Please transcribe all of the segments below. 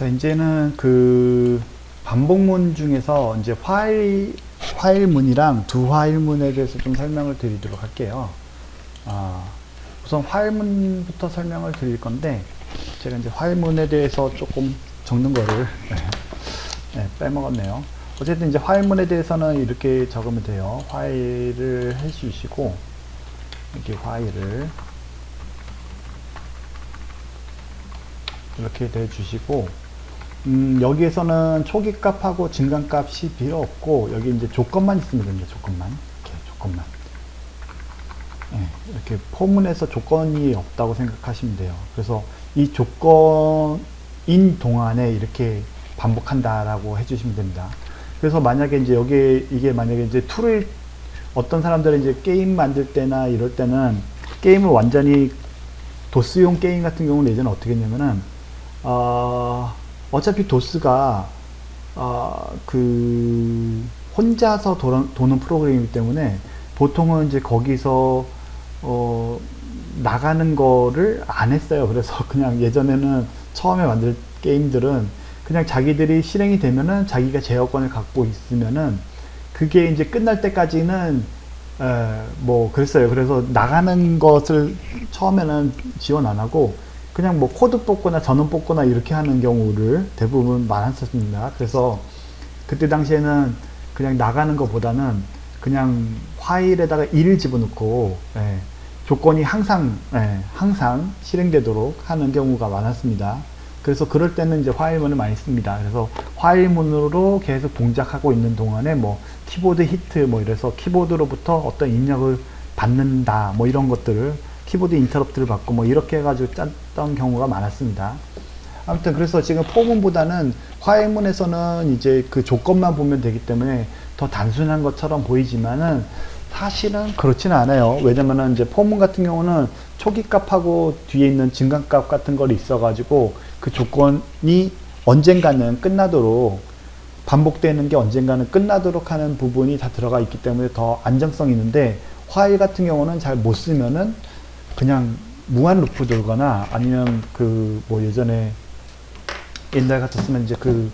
자, 이제는 그 반복문 중에서 이제 화일문이랑 두 화일문에 대해서 좀 설명을 드리도록 할게요. 우선 화일문부터 설명을 드릴 건데, 제가 이제 화일문에 대해서 조금 적는 거를 빼먹었네요. 어쨌든 이제 화일문에 대해서는 이렇게 적으면 돼요. 화일을 해주시고, 이렇게 화일을 이렇게 대주시고, 여기에서는 초기값하고 증간값이 필요 없고, 여기 이제 조건만 있으면 됩니다. 조건만. 이렇게 조건만. 이렇게 포문에서 조건이 없다고 생각하시면 돼요. 그래서 이 조건인 동안에 이렇게 반복한다라고 해주시면 됩니다. 그래서 만약에 이제 이게 만약에 이제 툴을, 어떤 사람들은 이제 게임 만들 때나 이럴 때는 게임을 완전히 도스용 게임 같은 경우는 예전에 어떻게 했냐면은, 어차피 도스가 그 혼자서 도는 프로그램이기 때문에 보통은 이제 거기서 나가는 거를 안 했어요. 그래서 그냥 예전에는 처음에 만들 게임들은 그냥 자기들이 실행이 되면은 자기가 제어권을 갖고 있으면은 그게 이제 끝날 때까지는 뭐 그랬어요. 그래서 나가는 것을 처음에는 지원 안 하고 그냥 뭐 코드 뽑거나 전원 뽑거나 이렇게 하는 경우를 대부분 많았었습니다. 그래서 그때 당시에는 그냥 나가는 것보다는 그냥 파일에다가 1을 집어넣고 조건이 항상 실행되도록 하는 경우가 많았습니다. 그래서 그럴 때는 이제 화일문을 많이 씁니다. 그래서 화일문으로 계속 동작하고 있는 동안에 뭐 키보드 히트 뭐 이래서 키보드로부터 어떤 입력을 받는다 뭐 이런 것들을 키보드 인터럽트를 받고 뭐 이렇게 해가지고 짰던 경우가 많았습니다. 아무튼 그래서 지금 포문보다는 화일문에서는 이제 그 조건만 보면 되기 때문에 더 단순한 것처럼 보이지만은 사실은 그렇지는 않아요. 왜냐면은 이제 포문 같은 경우는 초기값하고 뒤에 있는 증간값 같은 걸 있어가지고 그 조건이 언젠가는 끝나도록 반복되는 게 언젠가는 끝나도록 하는 부분이 다 들어가 있기 때문에 더 안정성이 있는데, 화일 같은 경우는 잘 못 쓰면은 그냥 무한 루프 돌거나 아니면 그 뭐 예전에 옛날 같았으면 이제 그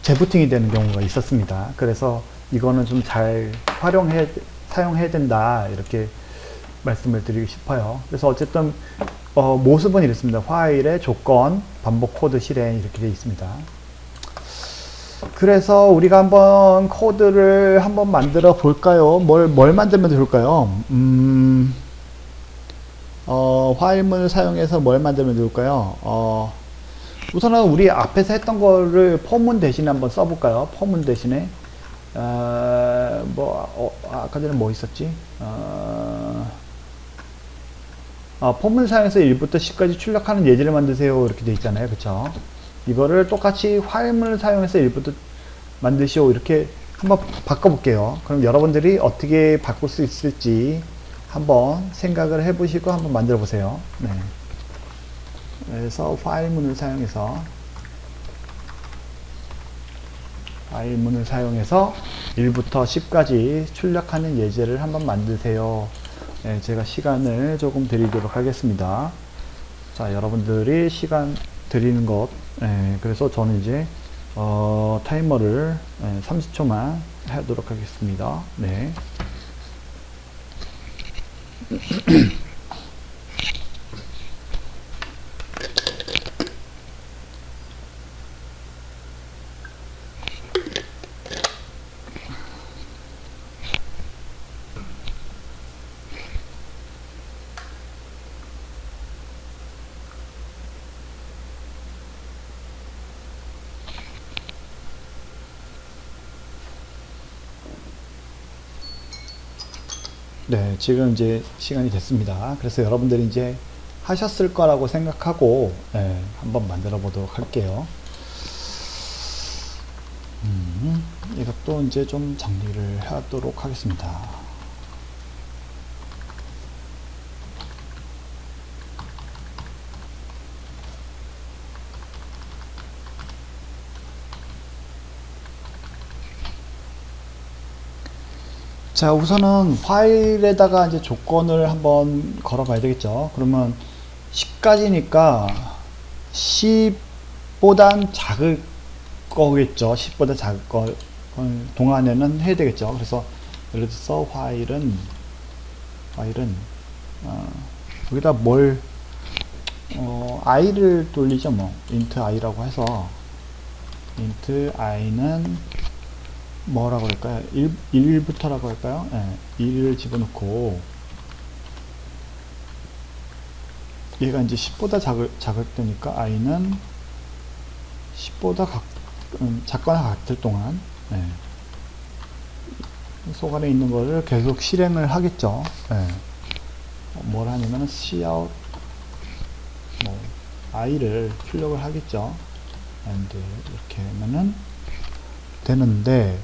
재부팅이 되는 경우가 있었습니다. 그래서 이거는 좀 잘 사용해야 된다 이렇게 말씀을 드리고 싶어요. 그래서 어쨌든 모습은 이렇습니다. 화일의 조건, 반복 코드 실행 이렇게 되어 있습니다. 그래서 우리가 한번 코드를 한번 만들어 볼까요? 뭘 만들면 좋을까요? 화일문을 사용해서 뭘 만들면 좋을까요? 우선은 우리 앞에서 했던 거를 포문 대신에 한번 써볼까요? 포문 대신에 아까 전에 뭐 있었지? 포문 사용해서 1부터 10까지 출력하는 예제를 만드세요 이렇게 돼 있잖아요. 그쵸? 이거를 똑같이 화일문을 사용해서 1부터 만드시오 이렇게 한번 바꿔볼게요. 그럼 여러분들이 어떻게 바꿀 수 있을지 한번 생각을 해보시고 한번 만들어 보세요. 네. 그래서 화일문을 사용해서 1부터 10까지 출력하는 예제를 한번 만드세요. 네, 제가 시간을 조금 드리도록 하겠습니다. 자, 여러분들이 시간 드리는 것, 그래서 저는 이제 타이머를 30초만 하도록 하겠습니다. 네. 네, 지금 이제 시간이 됐습니다. 그래서 여러분들이 이제 하셨을 거라고 생각하고 한번 만들어 보도록 할게요. 이것도 이제 좀 정리를 하도록 하겠습니다. 자, 우선은 파일에다가 이제 조건을 한번 걸어 봐야 되겠죠. 그러면 10까지니까 10보단 작을 거겠죠. 10보다 작을 거 동안에는 해야 되겠죠. 그래서 예를 들어서 while은 여기다 뭘 i를 돌리죠. 뭐 int i라고 해서 int i는 뭐라고 할까요? 1부터라고 할까요? 네, 1을 집어넣고 얘가 이제 10보다 작을 때니까 i는 10보다 작거나 같을 동안 속 안에 있는 거를 계속 실행을 하겠죠. 뭘 하냐면 cout 뭐 i를 출력을 하겠죠. and 이렇게 하면은 되는데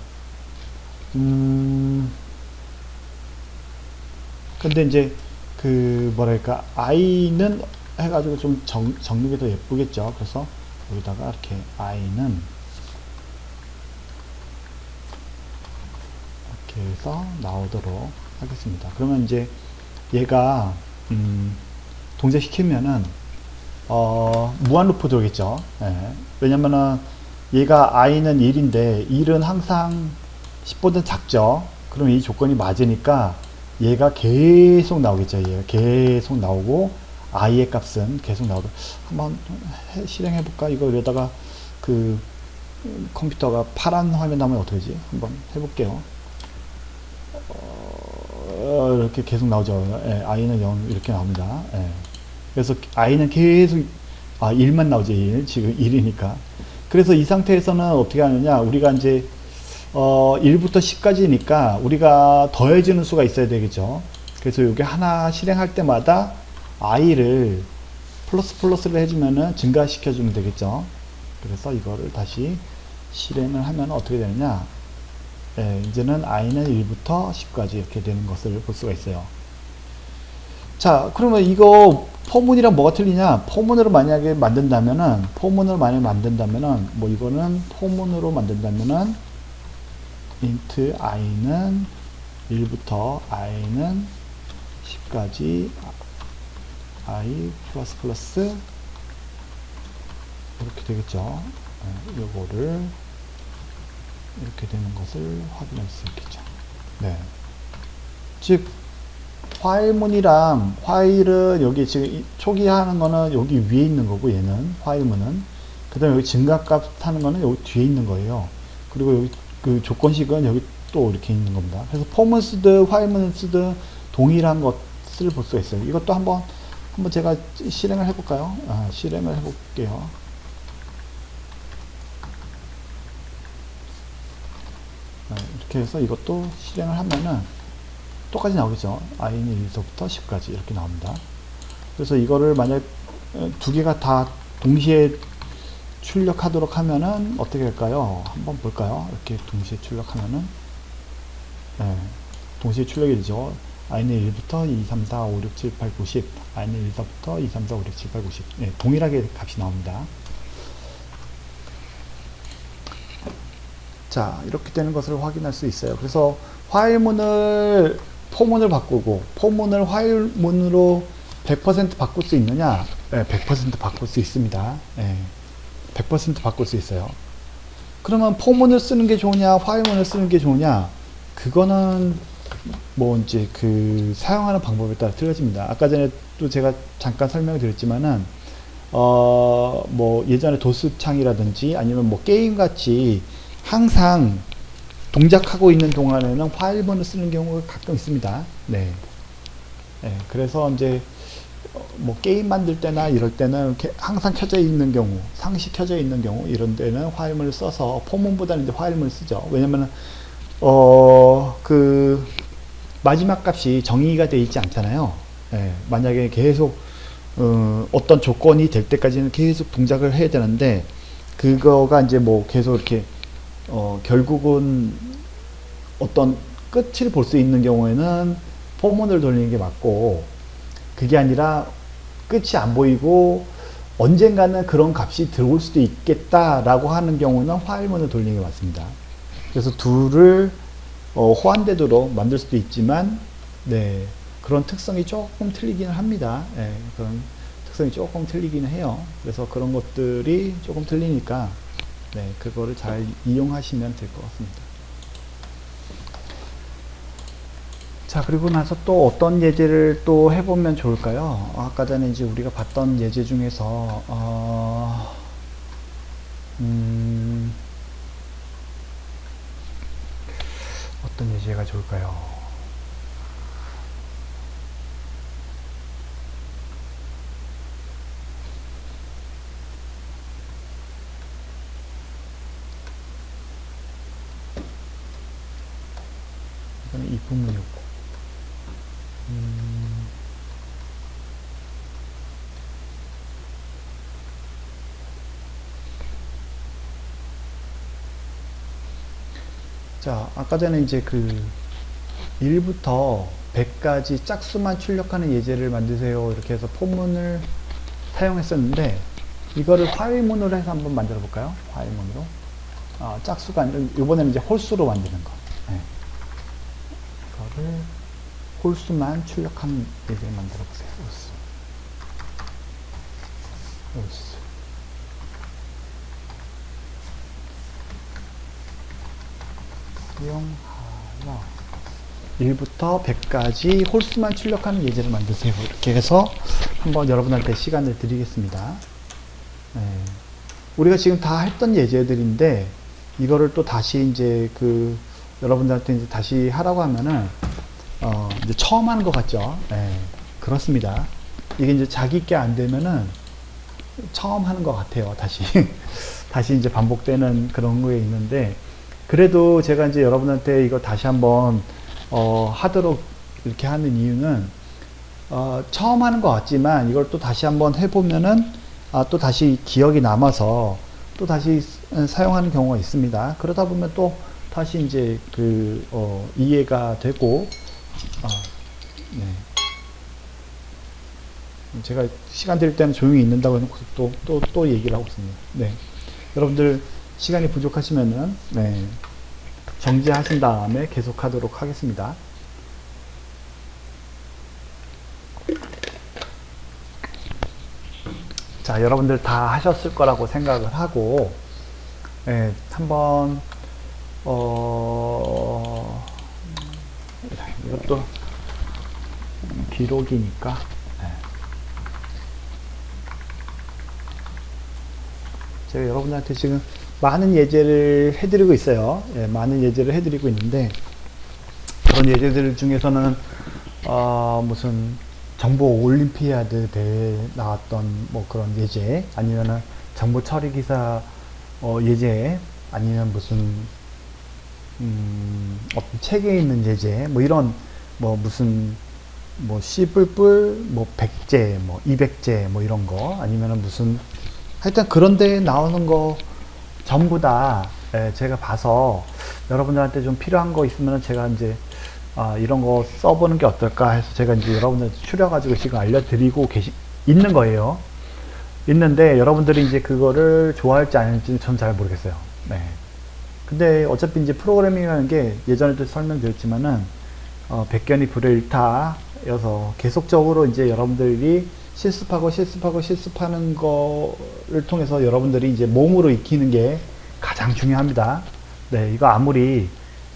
근데 이제 그 뭐랄까 i는 해가지고 좀 적는 게 더 예쁘겠죠. 그래서 여기다가 이렇게 i는 이렇게 해서 나오도록 하겠습니다. 그러면 이제 얘가 동작시키면은 무한 루프 들어오겠죠. 왜냐면은 얘가 i는 1인데 1은 항상 10보다 작죠. 그럼 이 조건이 맞으니까 얘가 계속 나오겠죠. 얘가 계속 나오고 i의 값은 계속 나오고 한번 실행해 볼까? 이거 이러다가 그 컴퓨터가 파란 화면 나오면 어떡하지? 한번 해볼게요. 이렇게 계속 나오죠. i는 0 이렇게 나옵니다. 그래서 i는 계속 1만 나오죠. 1. 지금 1이니까. 그래서 이 상태에서는 어떻게 하느냐? 우리가 이제 1부터 10까지니까 우리가 더해지는 수가 있어야 되겠죠. 그래서 여기 하나 실행할 때마다 i를 플러스를 해주면은 증가시켜주면 되겠죠. 그래서 이거를 다시 실행을 하면 어떻게 되느냐? 이제는 i는 1부터 10까지 이렇게 되는 것을 볼 수가 있어요. 자, 그러면 이거 포문이랑 뭐가 틀리냐? 포문으로 만약에 만든다면은, 뭐 이거는 포문으로 만든다면은, int i는 1부터 i는 10까지 i 플러스 이렇게 되겠죠. 요거를 이렇게 되는 것을 확인할 수 있겠죠. 네. 즉, while문이랑 while은 여기 지금 초기 하는 거는 여기 위에 있는 거고 얘는 while문은 그 다음에 여기 증가값 하는 거는 여기 뒤에 있는 거예요. 그리고 여기 그 조건식은 여기 또 이렇게 있는 겁니다. 그래서 for문 쓰든 while문을 쓰든 동일한 것을 볼 수가 있어요. 이것도 한번 제가 실행을 해볼까요? 실행을 해볼게요. 이렇게 해서 이것도 실행을 하면은 똑같이 나오겠죠. i는 1서부터 10까지 이렇게 나옵니다. 그래서 이거를 만약 두 개가 다 동시에 출력하도록 하면은 어떻게 할까요? 한번 볼까요? 이렇게 동시에 출력하면은 동시에 출력이 되죠. i는 1부터 2, 3, 4, 5, 6, 7, 8, 9, 10 i는 1서부터 2, 3, 4, 5, 6, 7, 8, 9, 10 동일하게 값이 나옵니다. 자, 이렇게 되는 것을 확인할 수 있어요. 그래서 while문을 포문을 바꾸고 포문을 while문으로 100% 바꿀 수 있느냐? 100% 바꿀 수 있습니다. 100% 바꿀 수 있어요. 그러면 포문을 쓰는 게 좋으냐, while문을 쓰는 게 좋으냐? 그거는 뭐 이제 그 사용하는 방법에 따라 틀려집니다. 아까 전에 또 제가 잠깐 설명을 드렸지만은 뭐 예전에 도스 창이라든지 아니면 뭐 게임 같이 항상 동작하고 있는 동안에는 while문을 쓰는 경우가 가끔 있습니다. 그래서 이제 뭐 게임 만들 때나 이럴 때는 항상 켜져 있는 경우, 상시 켜져 있는 경우 이런 데는 while문을 써서 포문보다는 이제 while문을 쓰죠. 왜냐면은 그 마지막 값이 정의가 되어 있지 않잖아요. 만약에 계속 어떤 조건이 될 때까지는 계속 동작을 해야 되는데 그거가 이제 뭐 계속 이렇게 결국은 어떤 끝을 볼 수 있는 경우에는 포문을 돌리는 게 맞고 그게 아니라 끝이 안 보이고 언젠가는 그런 값이 들어올 수도 있겠다라고 하는 경우는 while문을 돌리는 게 맞습니다. 그래서 둘을 호환되도록 만들 수도 있지만 그런 특성이 조금 틀리기는 합니다. 그런 특성이 조금 틀리기는 해요. 그래서 그런 것들이 조금 틀리니까 네, 그거를 잘 이용하시면 될 것 같습니다. 자, 그리고 나서 또 어떤 예제를 또 해보면 좋을까요? 아까 전에 이제 우리가 봤던 예제 중에서 어떤 예제가 좋을까요? 이거는 이 부분이었고, 자, 아까 전에 이제 그 1부터 100까지 짝수만 출력하는 예제를 만드세요. 이렇게 해서 포문을 사용했었는데, 이거를 화일문으로 해서 한번 만들어 볼까요? 화일문으로. 짝수가 아니라, 이번에는 이제 홀수로 만드는 거. 네. 이거를 홀수만 출력하는 예제를 만들어 보세요. 홀수. 홀수. 사용하여 1부터 100까지 홀수만 출력하는 예제를 만드세요. 이렇게 해서 한번 여러분한테 시간을 드리겠습니다. 네. 우리가 지금 다 했던 예제들인데 이거를 또 다시 이제 그 여러분들한테 이제 다시 하라고 하면은 이제 처음 하는 것 같죠? 네. 그렇습니다. 이게 이제 자기 게 안 되면은 처음 하는 것 같아요. 다시 다시 이제 반복되는 그런 거에 있는데, 그래도 제가 이제 여러분한테 이거 다시 한번 하도록 이렇게 하는 이유는 처음 하는 것 같지만 이걸 또 다시 한번 해보면은 또 다시 기억이 남아서 또 다시 사용하는 경우가 있습니다. 그러다 보면 또 다시 이제 그 이해가 되고 네. 제가 시간 될 때는 조용히 있는다고 해놓고 또 얘기를 하고 있습니다. 네. 여러분들 시간이 부족하시면은 네. 정지하신 다음에 계속 하도록 하겠습니다. 자, 여러분들 다 하셨을 거라고 생각을 하고, 네, 한번, 이것도 기록이니까, 네. 제가 여러분한테 지금 많은 예제를 해드리고 있어요. 예, 많은 예제를 해드리고 있는데, 그런 예제들 중에서는, 무슨, 정보 올림피아드 대회에 나왔던 뭐 그런 예제, 아니면은 정보 처리 기사 예제, 아니면 무슨 어떤 책에 있는 예제, 뭐 이런 뭐 무슨 뭐 씨뿔뿔 뭐 100제, 뭐 200제 뭐 이런 거, 아니면은 무슨 하여튼 그런 데에 나오는 거 전부 다 제가 봐서 여러분들한테 좀 필요한 거 있으면 제가 이제 이런 거 써보는 게 어떨까 해서 제가 이제 여러분들한테 추려가지고 지금 알려드리고 있는 거예요. 있는데 여러분들이 이제 그거를 좋아할지 아닐지는 전 잘 모르겠어요. 네. 근데 어차피 이제 프로그래밍이라는 게 예전에도 설명드렸지만은 백견이 불여일타여서 계속적으로 이제 여러분들이 실습하는 거를 통해서 여러분들이 이제 몸으로 익히는 게 가장 중요합니다. 네, 이거 아무리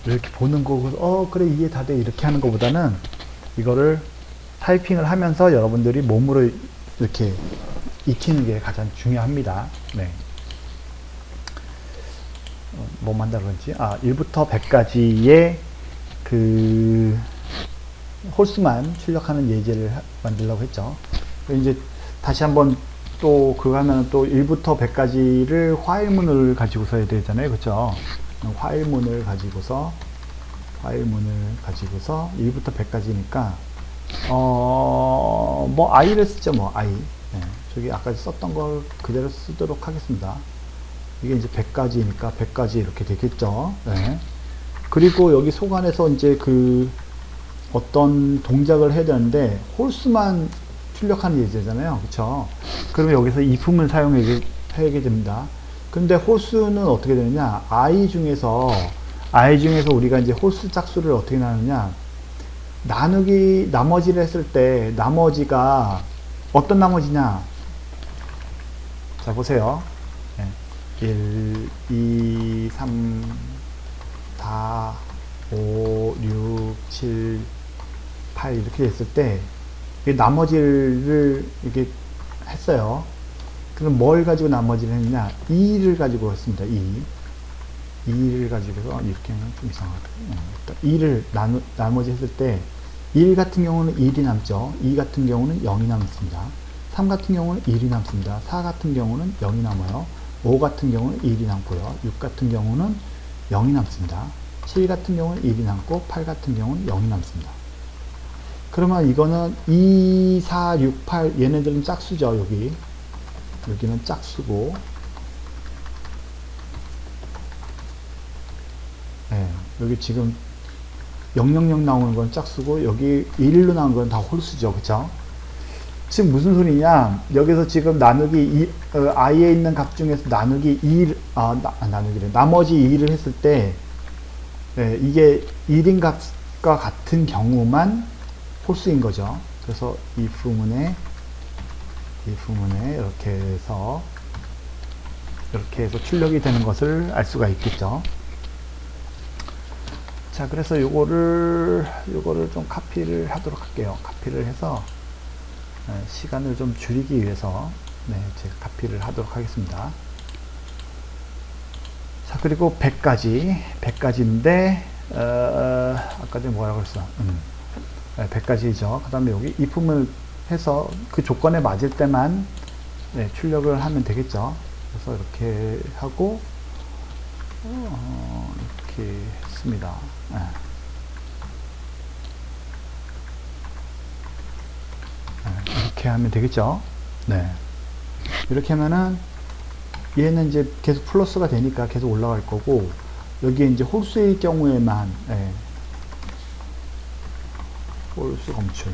이렇게 보는 거고, 그래, 이해 다 돼. 이렇게 하는 것보다는 이거를 타이핑을 하면서 여러분들이 몸으로 이렇게 익히는 게 가장 중요합니다. 네. 뭐 만다고 그러지? 1부터 100까지의 그 홀수만 출력하는 예제를 만들려고 했죠. 이제 다시 한번 또 그거 하면 또 1부터 100까지를 화일문을 가지고 써야 되잖아요. 그렇죠? 화일문을 가지고서 1부터 100까지니까 뭐 i를 쓰죠. 뭐 i. 네, 저기 아까 썼던 걸 그대로 쓰도록 하겠습니다. 이게 이제 100까지니까 100까지 이렇게 되겠죠. 네. 그리고 여기 속안에서 이제 그 어떤 동작을 해야 되는데 홀수만 출력하는 예제잖아요. 그쵸? 그러면 여기서 if을 사용하게 됩니다. 근데 홀수는 어떻게 되느냐? i 중에서 우리가 이제 홀수 짝수를 어떻게 나누냐? 나머지를 했을 때 나머지가 어떤 나머지냐? 자, 보세요. 1, 2, 3, 4, 5, 6, 7, 8 이렇게 됐을 때 나머지를 이렇게 했어요. 그럼 뭘 가지고 나머지를 했느냐? 2를 가지고 했습니다. 2를 가지고서 이렇게 하면 좀 이상하다. 2를 나머지 했을 때 1 같은 경우는 1이 남죠. 2 같은 경우는 0이 남습니다. 3 같은 경우는 1이 남습니다. 4 같은 경우는 0이 남아요. 5 같은 경우는 1이 남고요. 6 같은 경우는 0이 남습니다. 7 같은 경우는 1이 남고 8 같은 경우는 0이 남습니다. 그러면 이거는 2, 4, 6, 8 얘네들은 짝수죠. 여기는 짝수고, 네, 여기 지금 000 나오는 건 짝수고 여기 1로 나온 건 다 홀수죠. 그쵸? 지금 무슨 소리냐? 여기서 지금 나누기 i에 있는 값 중에서 나누기 2, 나누기를 나머지 2를 했을 때 네, 이게 1인 값과 같은 경우만 홀수인 거죠. 그래서 이 부분에 이렇게 해서 출력이 되는 것을 알 수가 있겠죠. 자, 그래서 요거를 좀 카피를 하도록 할게요. 카피를 해서 시간을 좀 줄이기 위해서 제가 카피를 하도록 하겠습니다. 자, 그리고 100가지인데 아까 전에 뭐라고 그랬어? 100가지죠. 그 다음에 여기 if을 해서 그 조건에 맞을 때만 출력을 하면 되겠죠. 그래서 이렇게 하고 이렇게 했습니다. 이렇게 하면 되겠죠. 네. 이렇게 하면은 얘는 이제 계속 플러스가 되니까 계속 올라갈 거고, 여기에 이제 홀수의 경우에만 홀수 검출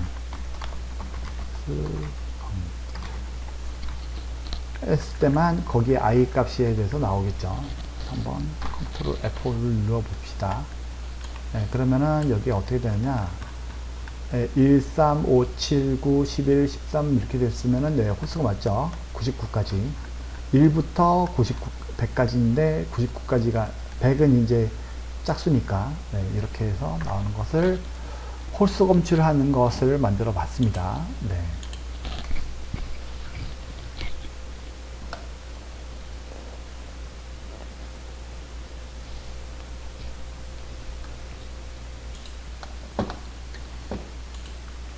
했을 때만 거기에 i 값에 대해서 나오겠죠. 한번 컨트롤 F5를 눌러 봅시다. 그러면은 여기 어떻게 되느냐, 1, 3, 5, 7, 9, 11, 13 이렇게 됐으면은 홀수가 맞죠. 99까지 1부터 99, 100까지인데 99까지가 100은 이제 짝수니까 이렇게 해서 나오는 것을 홀수 검출하는 것을 만들어 봤습니다.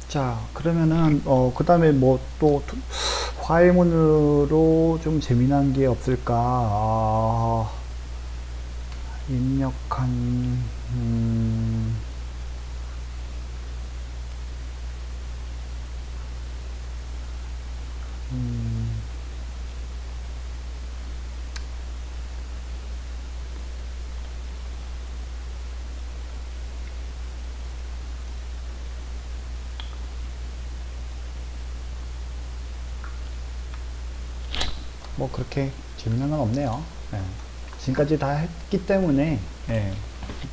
자, 그러면은 그 다음에 뭐 또 화해문으로 좀 재미난 게 없을까? 입력한 뭐 그렇게 재미난 건 없네요. 지금까지 다 했기 때문에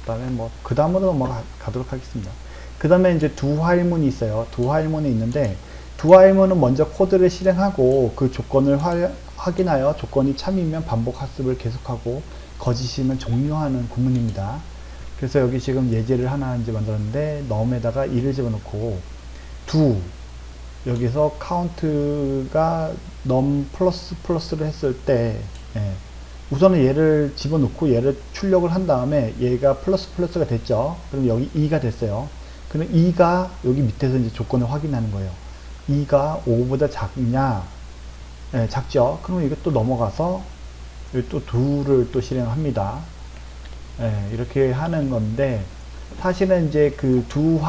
그다음에 뭐 그 다음으로 넘어가도록 하겠습니다. 그 다음에 이제 두 화일문이 있어요. 두 화일문이 있는데 두 화일문은 먼저 코드를 실행하고 그 조건을 확인하여 조건이 참이면 반복 학습을 계속하고 거짓이면 종료하는 구문입니다. 그래서 여기 지금 예제를 하나 이제 만들었는데 num에다가 2를 집어넣고 여기서 카운트가 num 플러스를 했을 때 우선은 얘를 집어넣고 얘를 출력을 한 다음에 얘가 플러스가 됐죠. 그럼 여기 2가 됐어요. 그럼 2가 여기 밑에서 이제 조건을 확인하는 거예요. 2가 5보다 작냐? 작죠. 그러면 이거 또 넘어가서 여기 또 2를 또 실행합니다. 이렇게 하는 건데 사실은 이제 그 두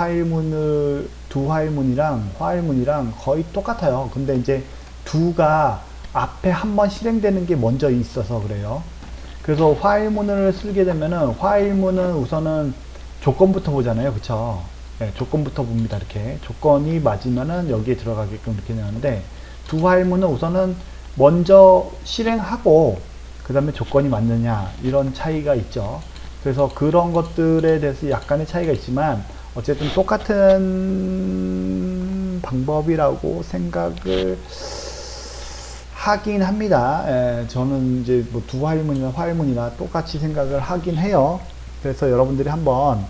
화일문이랑 거의 똑같아요. 근데 이제 두가 앞에 한번 실행되는 게 먼저 있어서 그래요. 그래서 화일문을 쓰게 되면은 화일문은 우선은 조건부터 보잖아요. 그쵸? 조건부터 봅니다. 이렇게 조건이 맞으면은 여기에 들어가게끔 이렇게 되는데 두 화일문은 우선은 먼저 실행하고 그 다음에 조건이 맞느냐 이런 차이가 있죠. 그래서 그런 것들에 대해서 약간의 차이가 있지만 어쨌든 똑같은 방법이라고 생각을 하긴 합니다. 저는 이제 뭐 두 화일문이나 화일문이나 똑같이 생각을 하긴 해요. 그래서 여러분들이 한번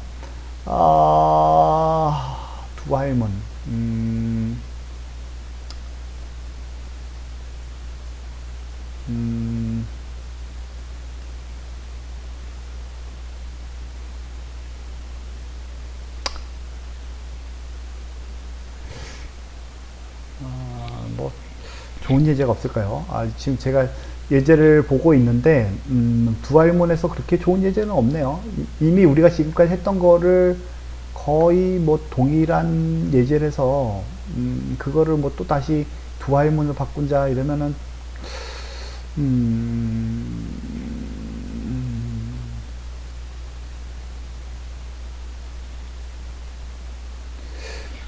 두 화일문 뭐 좋은 예제가 없을까요? 지금 제가 예제를 보고 있는데 두알문에서 그렇게 좋은 예제는 없네요. 이미 우리가 지금까지 했던 거를 거의 뭐 동일한 예제를 해서 그거를 뭐 또 다시 두알문으로 바꾼자 이러면은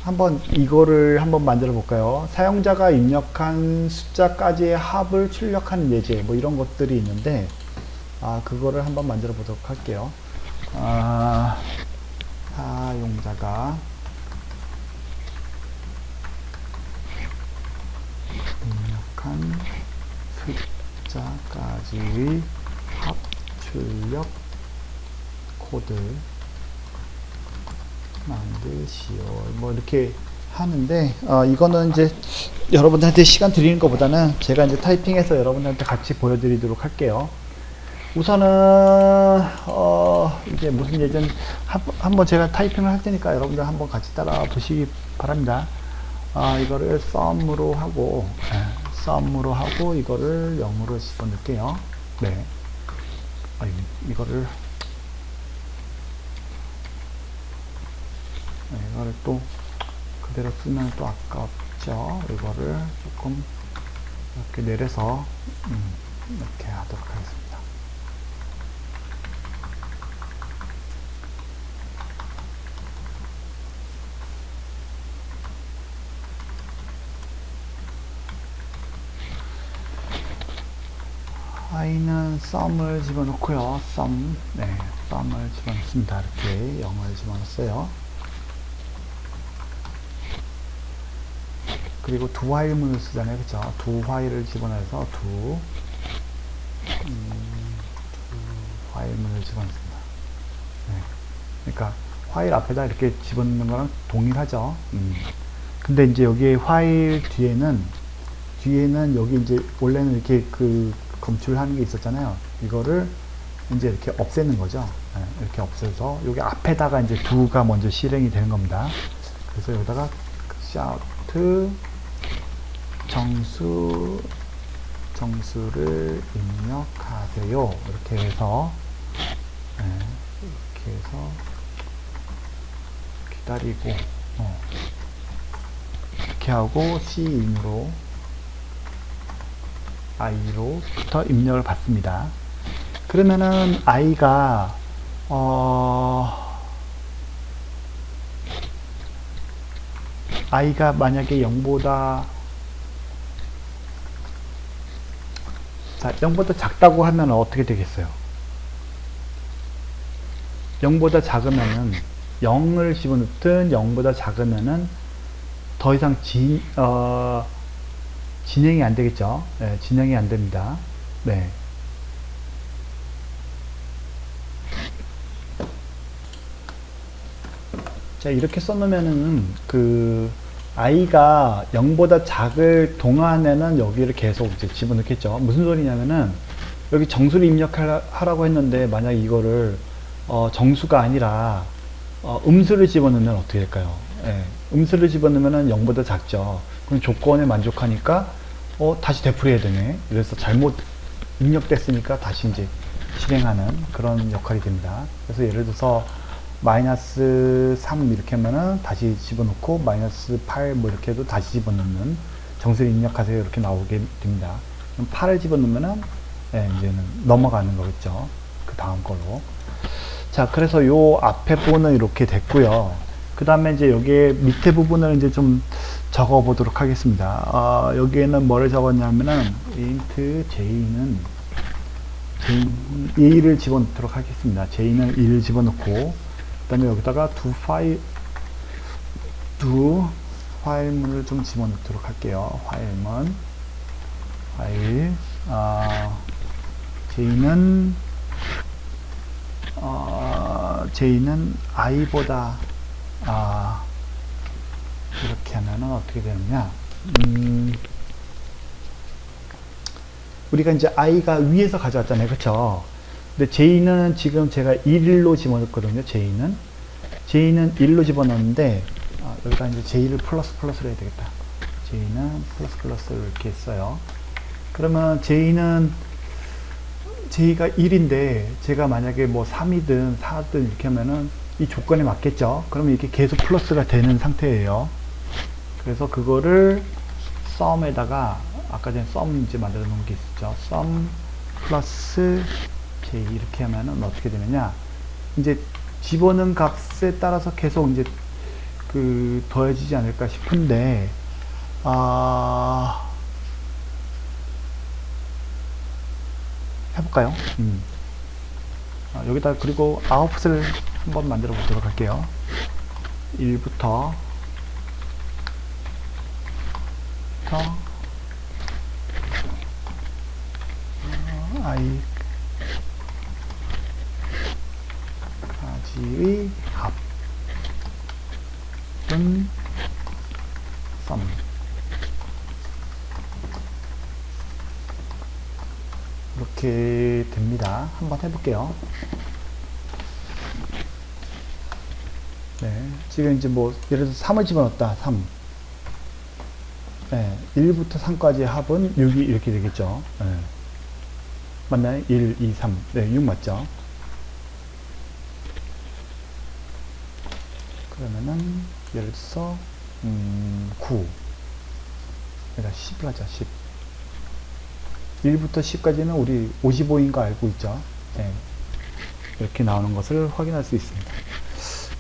한번 이거를 한번 만들어 볼까요? 사용자가 입력한 숫자까지의 합을 출력하는 예제 뭐 이런 것들이 있는데 그거를 한번 만들어 보도록 할게요. 사용자가 입력한 숫자까지의 합 출력 코드 만드시오. 뭐 이렇게 하는데 이거는 이제 여러분들한테 시간 드리는 것보다는 제가 이제 타이핑해서 여러분들한테 같이 보여드리도록 할게요. 우선은 이제 무슨 예전 한번 제가 타이핑을 할 테니까 여러분들 한번 같이 따라 보시기 바랍니다. 이거를 썸으로 하고 이거를 0으로 집어넣을게요. 네. 이거를 또 그대로 쓰면 또 아깝죠. 이거를 조금 이렇게 내려서 이렇게 하도록 하겠습니다. i는 썸을 집어넣고요. 썸을 집어넣습니다. 이렇게 0을 집어넣었어요. 그리고 두 화일문을 쓰잖아요. 그쵸? 두 화일을 집어넣어서 두 화일문을 집어넣습니다. 네. 그러니까 화일 앞에다 이렇게 집어넣는 거랑 동일하죠. 근데 이제 여기에 화일 뒤에는 여기 이제 원래는 이렇게 검출하는 게 있었잖아요. 이거를 이제 이렇게 없애는 거죠. 네. 이렇게 없애서 여기 앞에다가 이제 두가 먼저 실행이 되는 겁니다. 그래서 여기다가 shout 정수를 입력하세요. 이렇게 해서 기다리고 이렇게 하고 Cin으로 i로부터 입력을 받습니다. 그러면은 i가 만약에 0보다 0보다 작다고 하면 어떻게 되겠어요? 0보다 작으면은 0을 집어넣든 0보다 작으면은 더 이상 진행이 안 되겠죠. 네, 진행이 안 됩니다. 네. 자, 이렇게 써놓으면은 i가 0보다 작을 동안에는 여기를 계속 이제 집어넣겠죠. 무슨 소리냐면은 여기 정수를 입력하라고 했는데 만약 이거를 정수가 아니라 음수를 집어넣으면 어떻게 될까요? 예, 음수를 집어넣으면 0보다 작죠. 그럼 조건에 만족하니까 다시 되풀이해야 되네. 그래서 잘못 입력됐으니까 다시 이제 실행하는 그런 역할이 됩니다. 그래서 예를 들어서 -3 이렇게 하면은 다시 집어넣고 -8 뭐 이렇게 해도 다시 집어넣는 정수를 입력하세요 이렇게 나오게 됩니다. 그럼 8을 집어넣으면은 이제는 넘어가는 거겠죠. 그 다음 걸로. 자, 그래서 요 앞에 부분은 이렇게 됐고요. 그 다음에 이제 여기 밑에 부분을 이제 좀 적어 보도록 하겠습니다. 여기에는 뭐를 적었냐면은 int j는 2를 집어넣도록 하겠습니다. j는 2를 집어넣고 그 다음에 여기다가 두 화일문을 좀 집어넣도록 할게요. 화일문. 화일. J는 I보다, 이렇게 하면은 어떻게 되느냐. 우리가 이제 I가 위에서 가져왔잖아요. 그쵸? 근데 J는 지금 제가 1로 집어넣었거든요. J는 1로 집어넣었는데, 여기다 이제 J를 플러스로 해야 되겠다. J는 플러스를 이렇게 했어요. 그러면 J가 1인데, 제가 만약에 뭐 3이든 4든 이렇게 하면은 이 조건에 맞겠죠? 그러면 이렇게 계속 플러스가 되는 상태예요. 그래서 그거를 sum에다가, 아까 전에 sum 이제 만들어 놓은 게 있었죠. sum 플러스 J 이렇게 하면은 어떻게 되느냐. 이제 집어넣은 값에 따라서 계속 이제 더해지지 않을까 싶은데, 해볼까요? 여기다 그리고 아웃풋을 한번 만들어 보도록 할게요. 1부터 I 가지의 합은 sum. 이렇게 됩니다. 한번 해볼게요. 네, 지금 이제 뭐 예를 들어서 3을 집어넣었다. 3. 네, 1부터 3까지 합은 6이 이렇게 되겠죠. 네. 맞나요? 1, 2, 3. 네, 6 맞죠? 그러면은 예를 들어서 9. 여기다 10을 하자. 10. 1부터 10까지는 우리 55인 거 알고 있죠? 네. 이렇게 나오는 것을 확인할 수 있습니다.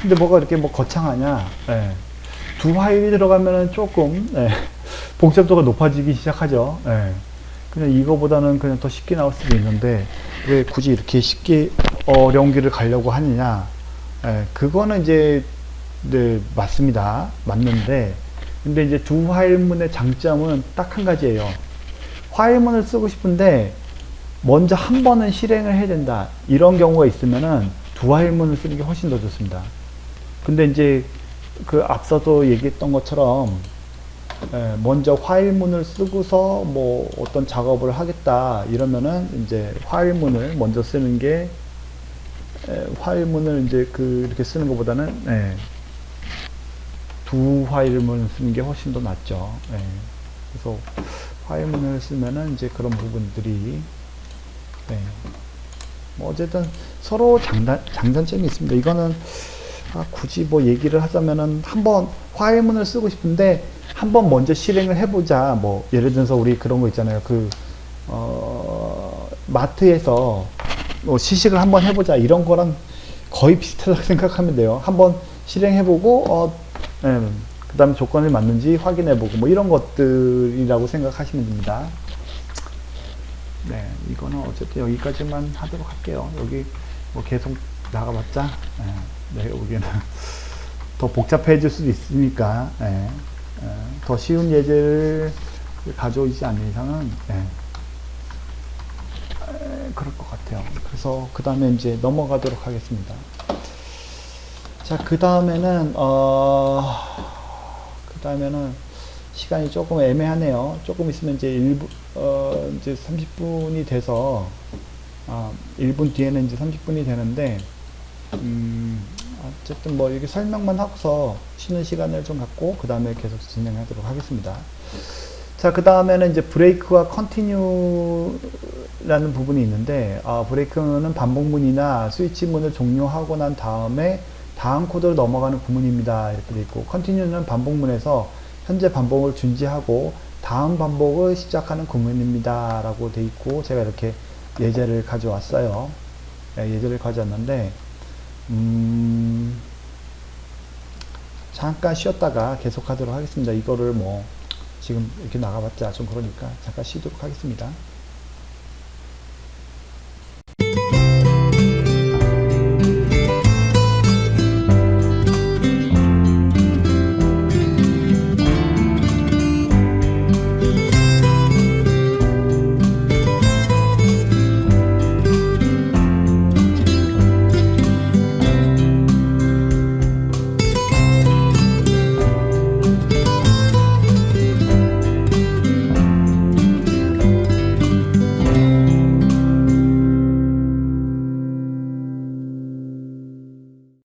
근데 뭐가 이렇게 뭐 거창하냐? 네. 두 화일이 들어가면은 조금, 네. 복잡도가 높아지기 시작하죠. 네. 그냥 이거보다는 그냥 더 쉽게 나올 수도 있는데, 왜 굳이 이렇게 쉽게 어려운 길을 가려고 하느냐? 네. 그거는 이제, 네, 맞습니다. 맞는데, 근데 이제 두 화일문의 장점은 딱 한 가지예요. 화일문을 쓰고 싶은데 먼저 한 번은 실행을 해야 된다, 이런 경우가 있으면은 두 화일문을 쓰는 게 훨씬 더 좋습니다. 근데 이제 그 앞서도 얘기했던 것처럼 먼저 화일문을 쓰고서 뭐 어떤 작업을 하겠다 이러면은 이제 화일문을 먼저 쓰는 게, 화일문을 이제 이렇게 쓰는 것보다는 두 화일문을 쓰는 게 훨씬 더 낫죠. 그래서 화일문을 쓰면은 이제 그런 부분들이, 뭐 어쨌든 서로 장단점이 있습니다. 이거는 굳이 뭐 얘기를 하자면은 한번 화일문을 쓰고 싶은데 한번 먼저 실행을 해보자. 뭐 예를 들어서 우리 그런 거 있잖아요. 마트에서 뭐 시식을 한번 해보자, 이런 거랑 거의 비슷하다고 생각하면 돼요. 한번 실행해보고 그 다음에 조건이 맞는지 확인해보고 뭐 이런 것들이라고 생각하시면 됩니다. 네, 이거는 어쨌든 여기까지만 하도록 할게요. 여기 뭐 계속 나가봤자 여기는 더 복잡해질 수도 있으니까 더 쉬운 예제를 가져오지 않는 이상은 그럴 것 같아요. 그래서 그 다음에 이제 넘어가도록 하겠습니다. 자, 그 다음에는 시간이 조금 애매하네요. 조금 있으면 이제 이제 30분이 돼서, 1분 뒤에는 이제 30분이 되는데, 어쨌든 뭐 이렇게 설명만 하고서 쉬는 시간을 좀 갖고, 그 다음에 계속 진행하도록 하겠습니다. 자, 그 다음에는 이제 브레이크와 컨티뉴라는 부분이 있는데, 브레이크는 반복문이나 스위치문을 종료하고 난 다음에 다음 코드로 넘어가는 구문입니다, 이렇게 되어 있고, 컨티뉴는 반복문에서 현재 반복을 중지하고 다음 반복을 시작하는 구문입니다 라고 되어 있고, 제가 이렇게 예제를 가져왔어요. 예제를 가져왔는데 잠깐 쉬었다가 계속 하도록 하겠습니다. 이거를 뭐 지금 이렇게 나가봤자 좀 그러니까 잠깐 쉬도록 하겠습니다.